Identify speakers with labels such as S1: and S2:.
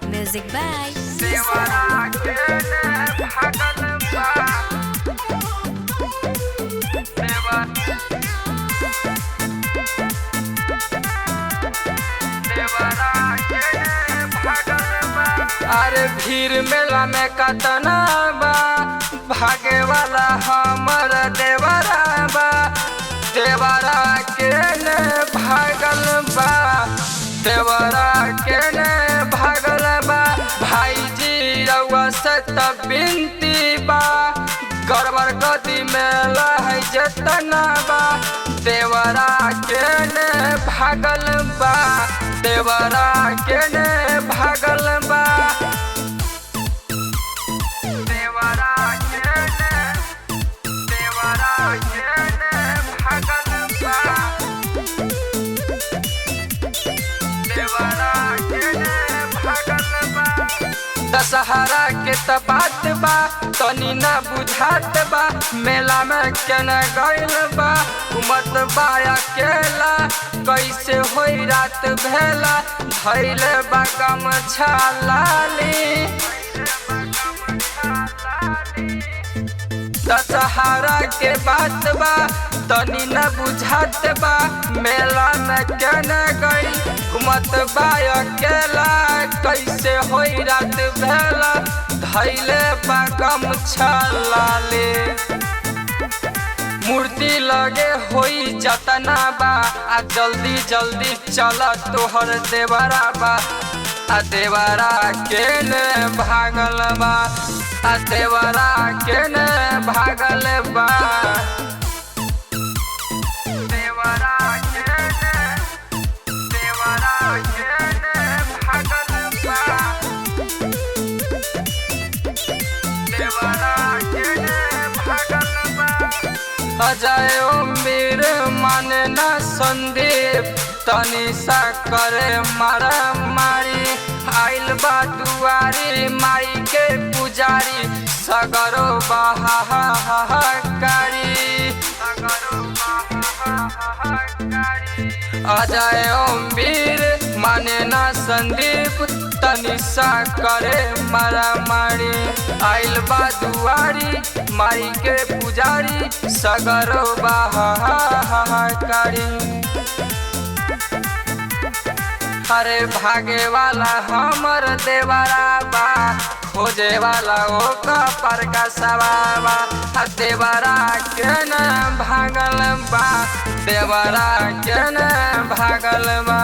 S1: Music by
S2: अरे भीड़ मेला में कतना बा भागे वाला हमर देवरा बा। देवरा के ने भागल बा, देवरा के ने भागल बा। भाईजी रउआ से तब बिनती बा, गड़बड़ गति में लहै जतना बा। देवरा के ने भागल बा, देवरा के ने भागल बा। देवरा के ने भागल बा, देवरा के ने भागल बा। दशहरा के त बात बा तनी ना बुझात बा, मेला में केने गइल बा घुमत बा अकेला। कैसे होई रात भेला धैल बा गमछा लाली। दशहरा के बात बा तनी न बुझात बा, मेला में केने गई घुमत बा अकेला। कैसे होई रात भेला धैले बा गमछा लाली। मूर्ति लगे होई जतना बा, आ जल्दी जल्दी चल तोहर देवरा बा। आ देवरा के ने भागल बा, आ देवरा के ने भागल बा। देवरा के ने भागल बा, देवरा के ने भागल बा। अजय वीर माने न संदीप तनी सा करे मारा मारी। आइल बा दुआरी माई के पुजारी, सगरो बहाहाकारी। अजय वीर माने न संदीप तनी सा करे मारा मारी। आइल बा दुआरी माई के पुजारी, सगरो बहाहाकारी। अरे भागे वाला हमर देवरा बा, खोजे वाला ओका पर का सवाबा। देवरा के ने भागल बा, देवरा के ने भागल बा।